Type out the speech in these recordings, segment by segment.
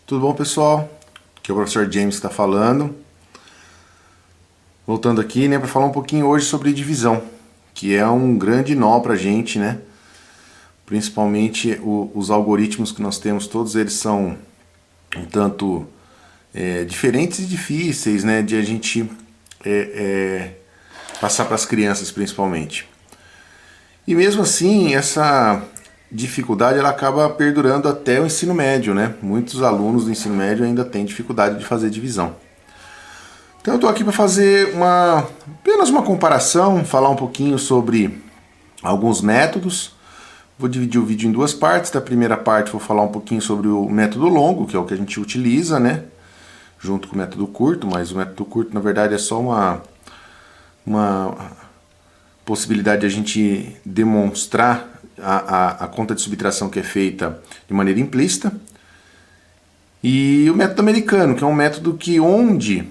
Tudo bom, pessoal? Aqui é o professor James que está falando. Voltando aqui, né, para falar um pouquinho hoje sobre divisão, que é um grande nó para a gente, né? Principalmente os algoritmos que nós temos, todos eles são um tanto diferentes e difíceis, né, de a gente passar para as crianças, principalmente. E mesmo assim, essa dificuldade ela acaba perdurando até o ensino médio, né? Muitos alunos do ensino médio ainda têm dificuldade de fazer divisão. Então eu estou aqui para fazer apenas uma comparação, falar um pouquinho sobre alguns métodos. Vou dividir o vídeo em duas partes. Da primeira parte vou falar um pouquinho sobre o método longo, que é o que a gente utiliza, né? Junto com o método curto, mas o método curto na verdade é só uma possibilidade de a gente demonstrar a conta de subtração que é feita de maneira implícita. E o método americano, que é um método que onde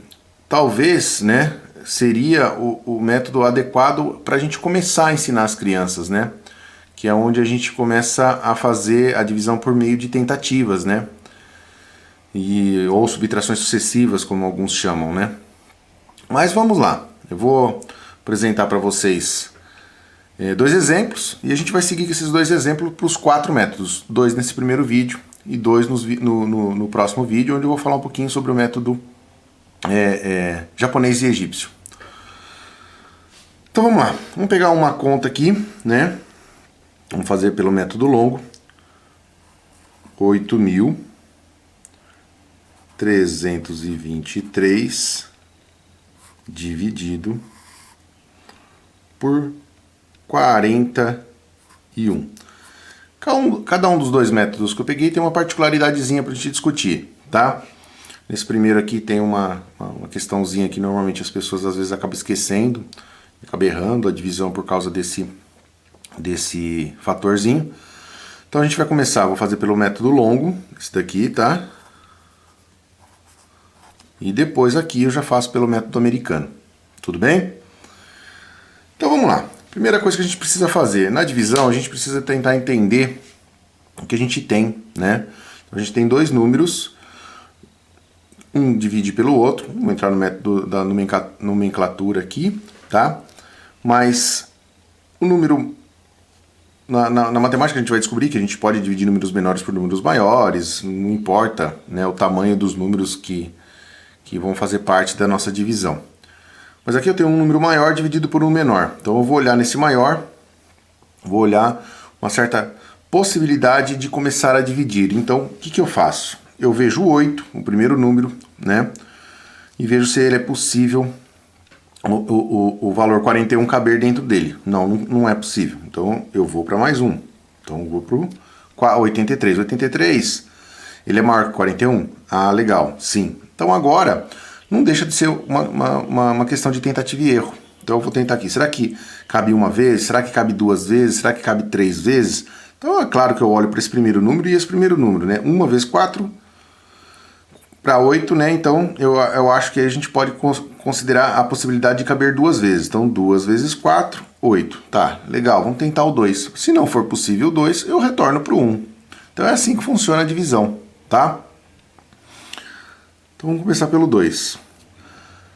talvez, né, seria o método adequado para a gente começar a ensinar as crianças, né? Que é onde a gente começa a fazer a divisão por meio de tentativas, né? Ou subtrações sucessivas, como alguns chamam, né? Mas vamos lá, eu vou apresentar para vocês dois exemplos e a gente vai seguir com esses dois exemplos para os 4 métodos, 2 nesse primeiro vídeo e 2 no próximo vídeo, onde eu vou falar um pouquinho sobre o método japonês e egípcio. Então vamos lá, vamos pegar uma conta aqui, né? Vamos fazer pelo método longo. 8.323 dividido por 41. Cada um dos dois métodos que eu peguei tem uma particularidadezinha para a gente discutir, tá? Nesse primeiro aqui tem uma questãozinha que normalmente as pessoas às vezes acabam esquecendo, acabam errando a divisão por causa desse fatorzinho. Então a gente vai começar, vou fazer pelo método longo, esse daqui, tá? E depois aqui eu já faço pelo método americano, tudo bem? Então vamos lá. Primeira coisa que a gente precisa fazer, na divisão a gente precisa tentar entender o que a gente tem, né? Então, a gente tem dois números, um divide pelo outro, vou entrar no método da nomenclatura aqui, tá? Mas o número, na matemática a gente vai descobrir que a gente pode dividir números menores por números maiores, não importa, né, o tamanho dos números que vão fazer parte da nossa divisão. Mas aqui eu tenho um número maior dividido por um menor. Então eu vou olhar nesse maior, vou olhar uma certa possibilidade de começar a dividir. Então o que eu faço? Eu vejo o 8, o primeiro número, né? E vejo se ele é possível o valor 41 caber dentro dele. Não é possível. Então eu vou para mais um. Então eu vou para o 83. 83, ele é maior que 41? Ah, legal, sim. Então agora não deixa de ser uma questão de tentativa e erro. Então eu vou tentar aqui. Será que cabe uma vez? Será que cabe 2 vezes? Será que cabe 3 vezes? Então é claro que eu olho para esse primeiro número e esse primeiro número, né? 1 vezes 4 para 8, né? Então eu acho que a gente pode considerar a possibilidade de caber 2 vezes. Então 2 vezes 4, 8. Tá, legal, vamos tentar o 2. Se não for possível o 2, eu retorno para o 1. Então é assim que funciona a divisão, tá? Então vamos começar pelo 2.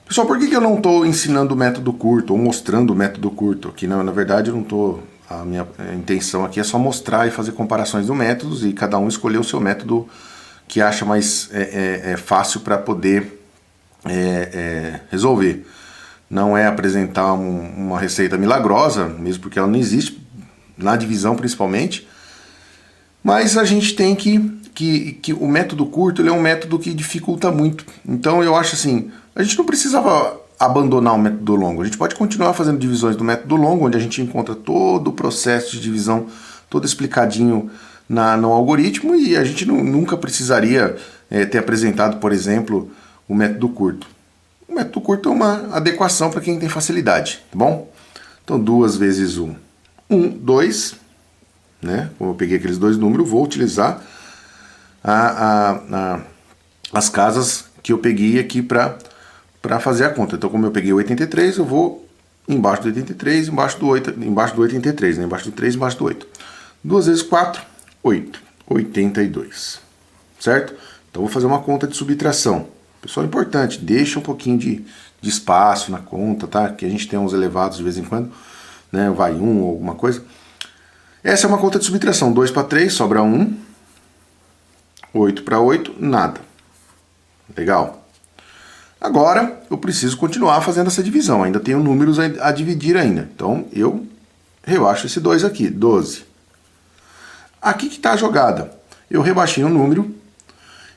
Pessoal, por que eu não estou ensinando o método curto ou mostrando o método curto? Aqui na verdade eu não estou. A minha intenção aqui é só mostrar e fazer comparações de métodos e cada um escolher o seu método que acha mais fácil para poder resolver. Não é apresentar uma receita milagrosa, mesmo porque ela não existe, na divisão principalmente, mas a gente tem que o método curto ele é um método que dificulta muito. Então eu acho assim, a gente não precisava abandonar o método longo, a gente pode continuar fazendo divisões do método longo, onde a gente encontra todo o processo de divisão, todo explicadinho no algoritmo, e a gente nunca precisaria ter apresentado, por exemplo, o método curto. O método curto é uma adequação para quem tem facilidade, tá bom? Então 2 vezes 1, 2, né? Como eu peguei aqueles dois números, vou utilizar as casas que eu peguei aqui para fazer a conta. Então, como eu peguei o 83, eu vou embaixo do 83, embaixo do 83, né? Embaixo do 3, embaixo do 8. 2 vezes 4, 8. 82. Certo? Então vou fazer uma conta de subtração. Pessoal, importante, deixa um pouquinho de espaço na conta, tá? Que a gente tem uns elevados de vez em quando, né? Vai 1 ou alguma coisa. Essa é uma conta de subtração. 2 para 3, sobra 1. 8 para 8, nada. Legal? Agora eu preciso continuar fazendo essa divisão. Ainda tenho números a dividir ainda. Então eu rebaixo esse 2 aqui, 12. Aqui que está a jogada. Eu rebaixei um número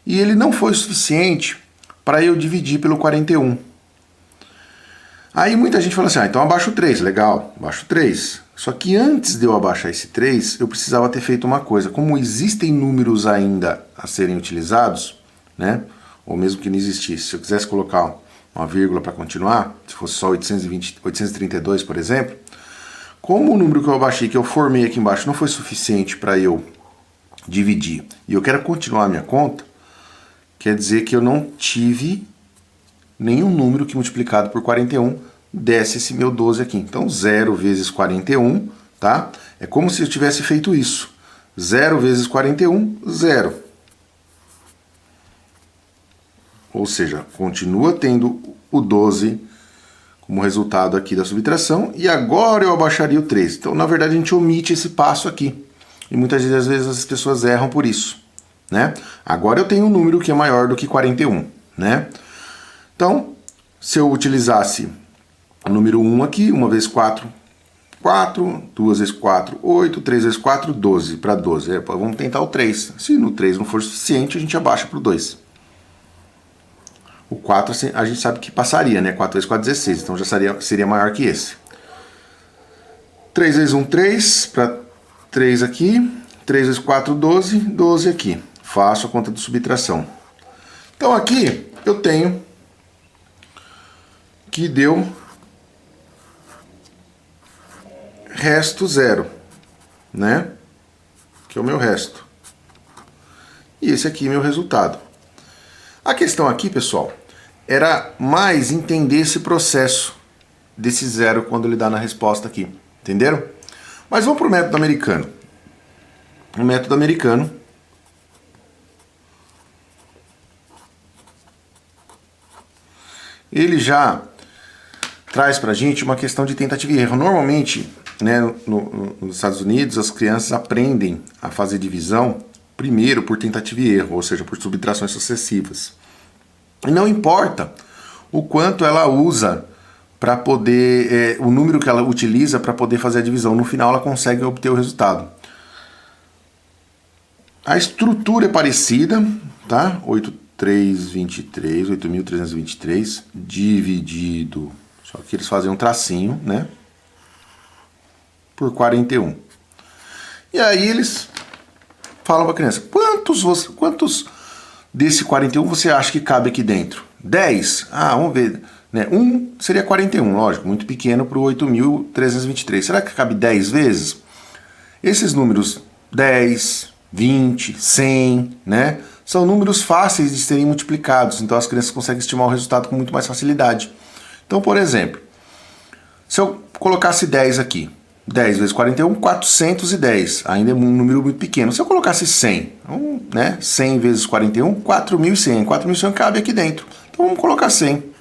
e ele não foi suficiente para eu dividir pelo 41. Aí muita gente fala assim, então abaixo 3, legal, abaixo 3. Só que antes de eu abaixar esse 3, eu precisava ter feito uma coisa. Como existem números ainda a serem utilizados, né? Ou mesmo que não existisse, se eu quisesse colocar uma vírgula para continuar, se fosse só 832, por exemplo, como o número que eu abaixei, que eu formei aqui embaixo, não foi suficiente para eu dividir, e eu quero continuar a minha conta, quer dizer que eu não tive nenhum número que multiplicado por 41 desse esse meu 12 aqui. Então 0 vezes 41, tá? É como se eu tivesse feito isso. 0 vezes 41, 0. Ou seja, continua tendo o 12 como resultado aqui da subtração, e agora eu abaixaria o 3. Então, na verdade, a gente omite esse passo aqui. E muitas vezes as pessoas erram por isso, né? Agora eu tenho um número que é maior do que 41, né? Então, se eu utilizasse o número 1 aqui, 1 vezes 4, 4, 2 vezes 4, 8, 3 vezes 4, 12, para 12. Vamos tentar o 3. Se no 3 não for suficiente, a gente abaixa para o 2. O 4 a gente sabe que passaria, né? 4 vezes 4, 16, então já seria maior que esse. 3 vezes 1, 3, para 3 aqui. 3 vezes 4, 12, 12 aqui. Faço a conta de subtração. Então aqui eu tenho que deu resto 0, né? Que é o meu resto. E esse aqui é meu resultado. A questão aqui, pessoal, era mais entender esse processo desse 0 quando ele dá na resposta aqui. Entenderam? Mas vamos para o método americano. O método americano ele já traz para a gente uma questão de tentativa e erro. Normalmente, né, nos Estados Unidos, as crianças aprendem a fazer divisão primeiro por tentativa e erro, ou seja, por subtrações sucessivas. E não importa o quanto ela usa para poder, o número que ela utiliza para poder fazer a divisão, no final ela consegue obter o resultado. A estrutura é parecida, tá? 8.323, 8.323 dividido, só que eles fazem um tracinho, né? Por 41. E aí eles falam para a criança, quantos desse 41 você acha que cabe aqui dentro? 10? Ah, vamos ver. Né? 1 seria 41, lógico, muito pequeno para o 8.323. Será que cabe 10 vezes? Esses números 10, 20, 100, né? São números fáceis de serem multiplicados, então as crianças conseguem estimar o resultado com muito mais facilidade. Então, por exemplo, se eu colocasse 10 aqui, 10 vezes 41, 410. Ainda é um número muito pequeno. Se eu colocasse 100, né? 100 vezes 41, 4.100. 4.100 cabe aqui dentro. Então vamos colocar 100.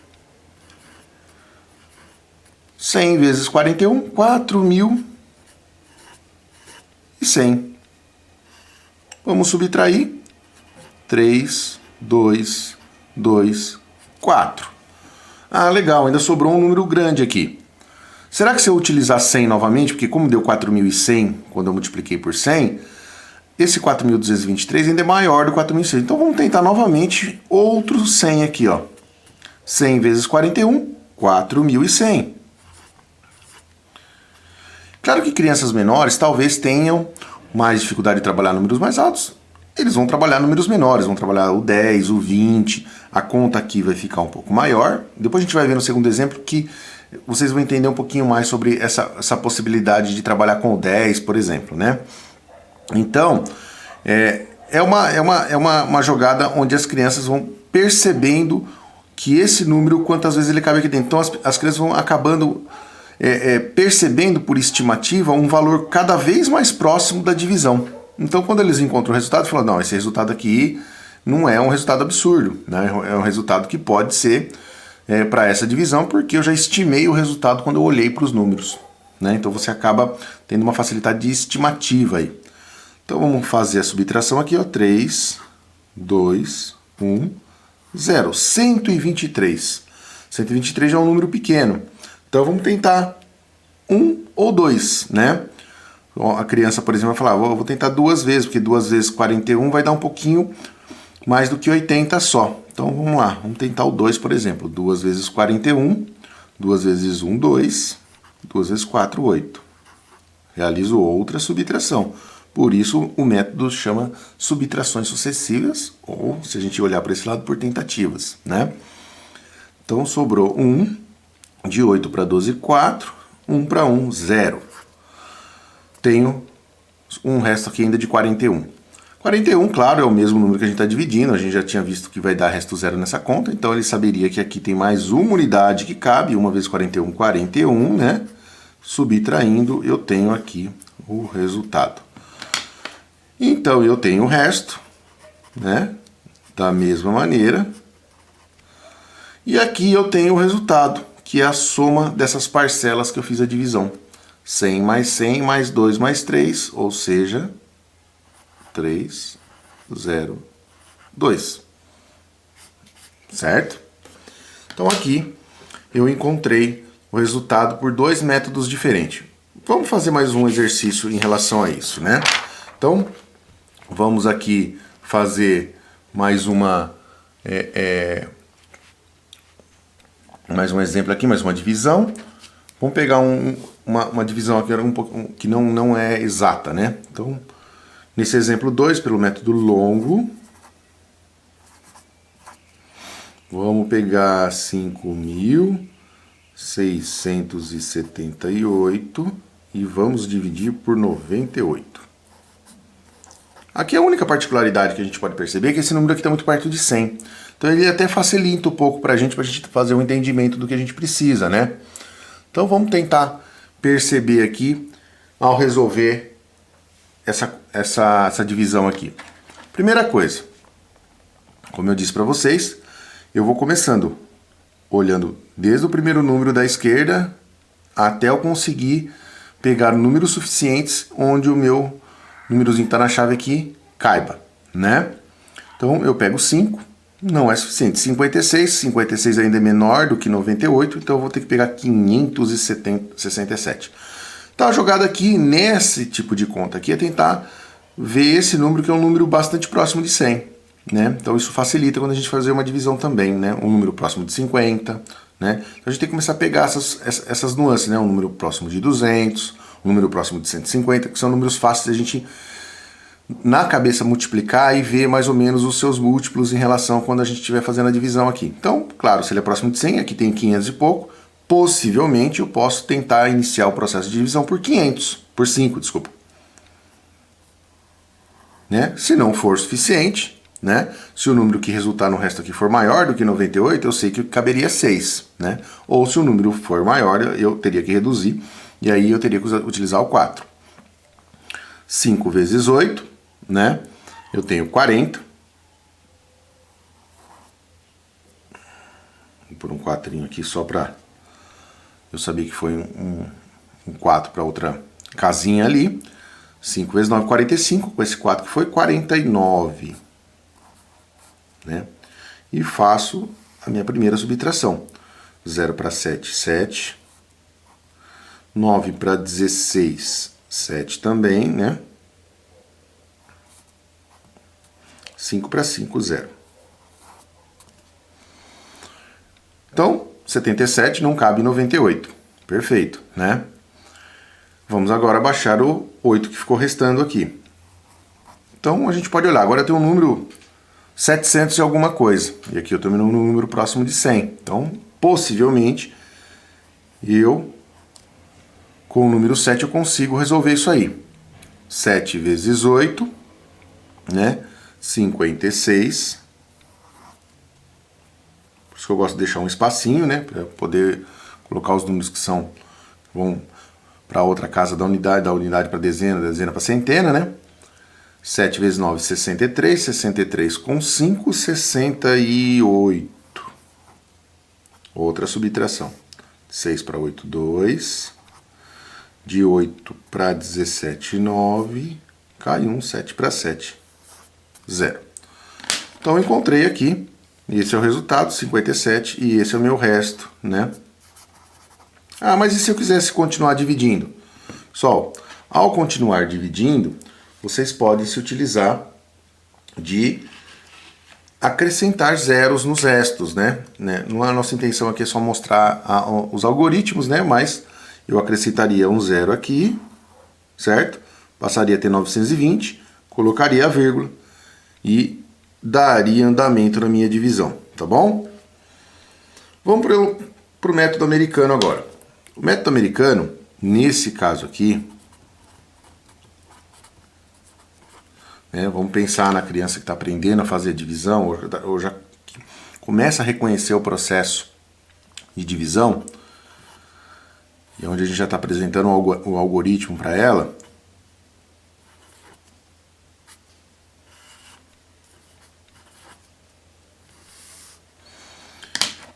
100 vezes 41, 4.100. Vamos subtrair. 3, 2, 2, 4. Ah, legal, ainda sobrou um número grande aqui. Será que se eu utilizar 100 novamente, porque como deu 4.100 quando eu multipliquei por 100, esse 4.223 ainda é maior do que 4.100. Então vamos tentar novamente outro 100 aqui, ó. 100 vezes 41, 4.100. Claro que crianças menores talvez tenham mais dificuldade de trabalhar números mais altos. Eles vão trabalhar números menores, vão trabalhar o 10, o 20. A conta aqui vai ficar um pouco maior. Depois a gente vai ver no segundo exemplo que vocês vão entender um pouquinho mais sobre essa possibilidade de trabalhar com o 10, por exemplo, né? Então, é uma jogada onde as crianças vão percebendo que esse número, quantas vezes ele cabe aqui dentro. Então, as crianças vão acabando percebendo por estimativa um valor cada vez mais próximo da divisão. Então, quando eles encontram o resultado, falam, não, esse resultado aqui não é um resultado absurdo, né? É um resultado que pode ser para essa divisão, porque eu já estimei o resultado quando eu olhei para os números, né? Então você acaba tendo uma facilidade de estimativa aí. Então vamos fazer a subtração aqui, ó, 3, 2, 1, 0, 123. 123 já é um número pequeno, então vamos tentar 1 ou 2, né? A criança, por exemplo, vai falar, vou tentar 2 vezes, porque 2 vezes 41 vai dar um pouquinho mais do que 80 só. Então vamos lá, vamos tentar o 2, por exemplo. 2 vezes 41, 2 vezes 1, 2, 2 vezes 4, 8. Realizo outra subtração. Por isso o método chama subtrações sucessivas, ou, se a gente olhar para esse lado, por tentativas, né? Então sobrou 1, de 8 para 12, 4, 1 para 1, 0. Tenho um resto aqui ainda de 41. 41, claro, é o mesmo número que a gente está dividindo, a gente já tinha visto que vai dar resto zero nessa conta, então ele saberia que aqui tem mais uma unidade que cabe, 1 vezes 41, 41, né? Subtraindo, eu tenho aqui o resultado. Então eu tenho o resto, né? Da mesma maneira. E aqui eu tenho o resultado, que é a soma dessas parcelas que eu fiz a divisão. 100 mais 2 mais 3, ou seja, 3, 0, 2. Certo? Então aqui eu encontrei o resultado por dois métodos diferentes. Vamos fazer mais um exercício em relação a isso, né? Então, vamos aqui fazer mais mais um exemplo aqui, mais uma divisão. Vamos pegar uma divisão aqui que não é exata, né? Então, nesse exemplo 2, pelo método longo, vamos pegar 5.678 e vamos dividir por 98. Aqui a única particularidade que a gente pode perceber é que esse número aqui está muito perto de 100. Então ele até facilita um pouco para a gente fazer um entendimento do que a gente precisa, né? Então vamos tentar perceber aqui ao resolver essa divisão aqui. Primeira coisa, como eu disse para vocês, eu vou começando olhando desde o primeiro número da esquerda até eu conseguir pegar números suficientes onde o meu númerozinho que está na chave aqui caiba, né? Então eu pego 5, não é suficiente. 56 ainda é menor do que 98, então eu vou ter que pegar 567. Então a jogada aqui nesse tipo de conta aqui é tentar ver esse número que é um número bastante próximo de 100, né? Então isso facilita quando a gente fazer uma divisão também, né? Um número próximo de 50, né? Então a gente tem que começar a pegar essas nuances, né? Um número próximo de 200, um número próximo de 150, que são números fáceis de a gente na cabeça multiplicar e ver mais ou menos os seus múltiplos em relação quando a gente estiver fazendo a divisão aqui. Então, claro, se ele é próximo de 100, aqui tem 500 e pouco, possivelmente eu posso tentar iniciar o processo de divisão por 5, desculpa. Né? Se não for suficiente, né? Se o número que resultar no resto aqui for maior do que 98, eu sei que caberia 6, né? Ou se o número for maior, eu teria que reduzir, e aí eu teria que utilizar o 4. 5 vezes 8, né? Eu tenho 40. Vou pôr um 4 aqui só para eu saber que foi um 4 para outra casinha ali. 5 vezes 9, 45. Com esse 4 que foi 49. Né? E faço a minha primeira subtração. 0 para 7, 7. 9 para 16, 7 também, né? 5 para 5, 0. Então, 77 não cabe em 98. Perfeito, né? Vamos agora baixar o 8 que ficou restando aqui. Então, a gente pode olhar. Agora tem um número 700 e alguma coisa. E aqui eu estou no número próximo de 100. Então, possivelmente, com o número 7 eu consigo resolver isso aí. 7 vezes 8, né? 56. Por isso que eu gosto de deixar um espacinho, né? Para poder colocar os números que vão para outra casa da unidade para dezena, dezena para centena, né? 7 vezes 9, 63. 63 com 5, 68. Outra subtração. 6 para 8, 2. De 8 para 17, 9. Cai 1, 7 para 7, 0. Então, eu encontrei aqui. Esse é o resultado, 57. E esse é o meu resto, né? Ah, mas e se eu quisesse continuar dividindo? Pessoal, ao continuar dividindo, vocês podem se utilizar de acrescentar zeros nos restos, né? Não é a nossa intenção aqui é só mostrar os algoritmos, né? Mas eu acrescentaria um zero aqui, certo? Passaria a ter 920, colocaria a vírgula e daria andamento na minha divisão, tá bom? Vamos para o método americano agora. O método americano, nesse caso aqui, vamos pensar na criança que está aprendendo a fazer a divisão, ou já começa a reconhecer o processo de divisão, e onde a gente já está apresentando o algoritmo para ela.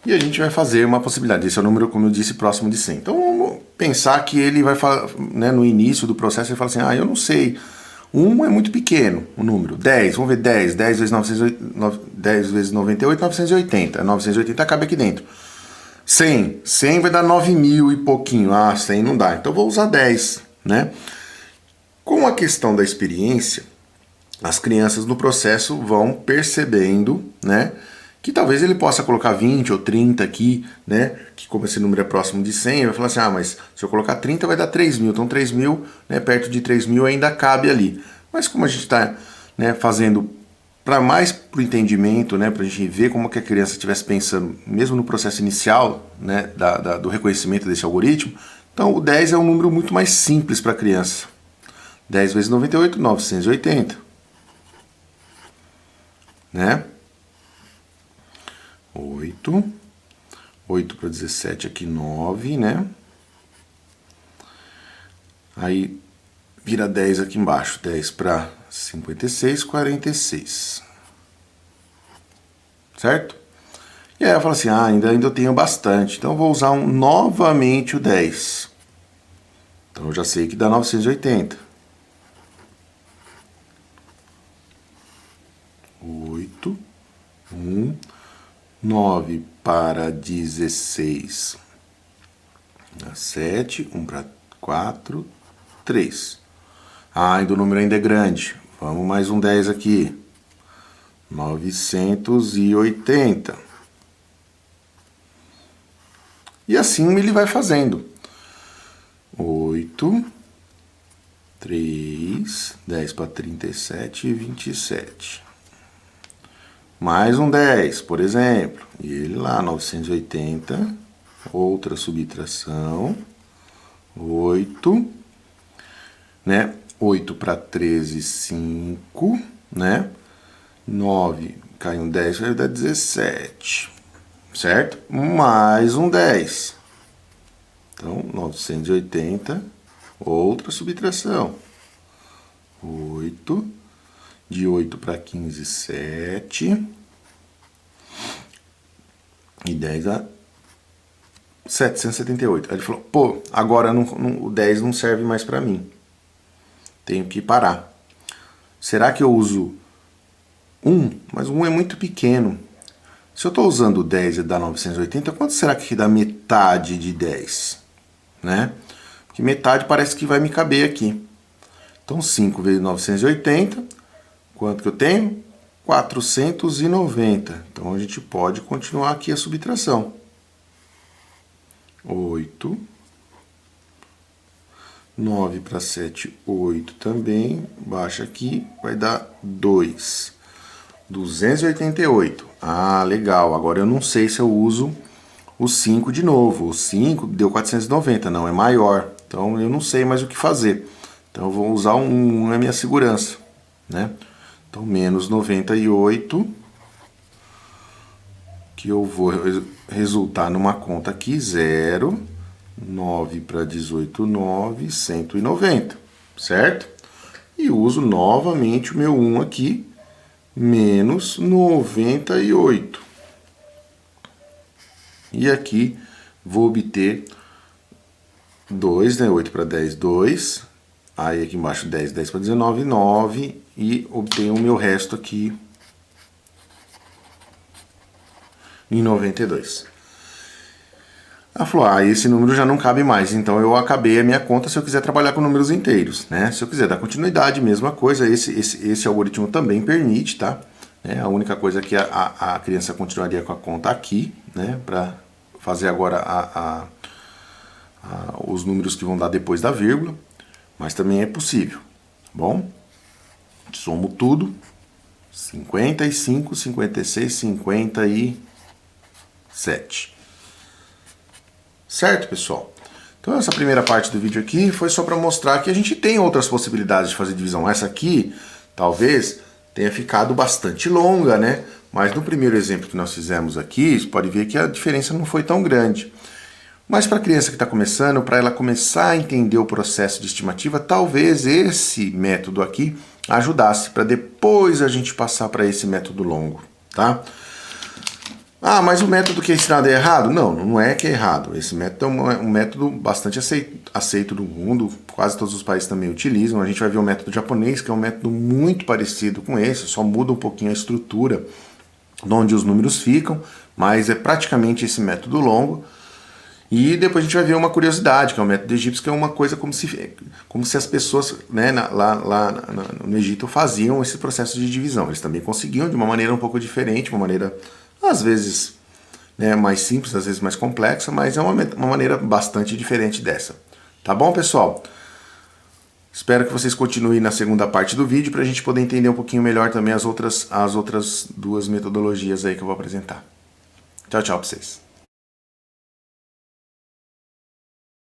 E a gente vai fazer uma possibilidade. Esse é o número, como eu disse, próximo de 100. Então, vamos pensar que ele vai falar, né, no início do processo, ele fala assim, eu não sei, 1 é muito pequeno, o número. 10, vamos ver 10. 10 vezes 10 vezes 98, 980. 980 cabe aqui dentro. 100. 100 vai dar 9.000 e pouquinho. 100 não dá. Então, vou usar 10, né? Com a questão da experiência, as crianças no processo vão percebendo, né, que talvez ele possa colocar 20 ou 30 aqui, né? Que como esse número é próximo de 100, ele vai falar assim, mas se eu colocar 30 vai dar 3.000. Então 3.000, né, perto de 3.000 ainda cabe ali. Mas como a gente está, né, fazendo para mais para o entendimento, né, para a gente ver como que a criança estivesse pensando, mesmo no processo inicial, né, do reconhecimento desse algoritmo, então o 10 é um número muito mais simples para a criança. 10 vezes 98, 980. Né? 8 para 17 aqui, 9, né? Aí vira 10 aqui embaixo, 10 para 56, 46. Certo? E aí eu falo assim, ainda eu tenho bastante, então eu vou usar novamente o 10. Então eu já sei que dá 980. 8, 1, 9 para 16, 7, 1 para 4, 3. Ainda o número ainda é grande. Vamos mais um 10 aqui. 980. E assim ele vai fazendo. 8, 3, 10 para 37 e 27. Mais um 10, por exemplo. E ele lá, 980. Outra subtração. 8. Né? 8 para 13, 5. Né? 9, cai um 10, vai dar 17. Certo? Mais um 10. Então, 980. Outra subtração. 8. De 8 para 15, 7. E 10 dá 778. Aí ele falou, agora o 10 não serve mais para mim. Tenho que parar. Será que eu uso 1? Mas 1 é muito pequeno. Se eu estou usando 10 e dá 980, quanto será que dá metade de 10? Né? Porque metade parece que vai me caber aqui. Então 5 vezes 980... Quanto que eu tenho? 490. Então, a gente pode continuar aqui a subtração. 8. 9 para 7, 8 também. Baixa aqui, vai dar 2. 288. Legal. Agora eu não sei se eu uso o 5 de novo. O 5 deu 490, não, é maior. Então, eu não sei mais o que fazer. Então, eu vou usar um na minha segurança, né? Então, menos 98, que eu vou resultar numa conta aqui, 0, 9 para 18, 9, 190, certo? e uso novamente o meu 1 aqui, menos 98. E aqui vou obter 2, né? 8 para 10, 2. Aí aqui embaixo 10, 10 para 19, 9. E obtenho o meu resto aqui em 92. Ela falou, esse número já não cabe mais, então eu acabei a minha conta se eu quiser trabalhar com números inteiros, né? Se eu quiser dar continuidade, mesma coisa, esse algoritmo também permite, tá? A única coisa é que a criança continuaria com a conta aqui, né? Para fazer agora os números que vão dar depois da vírgula, mas também é possível, tá bom? Somo tudo, 55, 56, 57. Certo, pessoal? Então essa primeira parte do vídeo aqui foi só para mostrar que a gente tem outras possibilidades de fazer divisão. Essa aqui, talvez, tenha ficado bastante longa, né? Mas no primeiro exemplo que nós fizemos aqui, você pode ver que a diferença não foi tão grande. Mas para a criança que está começando, para ela começar a entender o processo de estimativa, talvez esse método aqui ajudasse para depois a gente passar para esse método longo, tá? Mas o método que é ensinado é errado? Não, não é que é errado. Esse método é um método bastante aceito no mundo, quase todos os países também utilizam. A gente vai ver o método japonês, que é um método muito parecido com esse, só muda um pouquinho a estrutura de onde os números ficam, mas é praticamente esse método longo. E depois a gente vai ver uma curiosidade, que é o método egípcio, que é uma coisa como se as pessoas, né, lá no Egito faziam esse processo de divisão. Eles também conseguiam de uma maneira um pouco diferente, uma maneira às vezes, né, mais simples, às vezes mais complexa, mas é uma maneira bastante diferente dessa. Tá bom, pessoal? Espero que vocês continuem na segunda parte do vídeo para a gente poder entender um pouquinho melhor também as outras duas metodologias aí que eu vou apresentar. Tchau, tchau para vocês.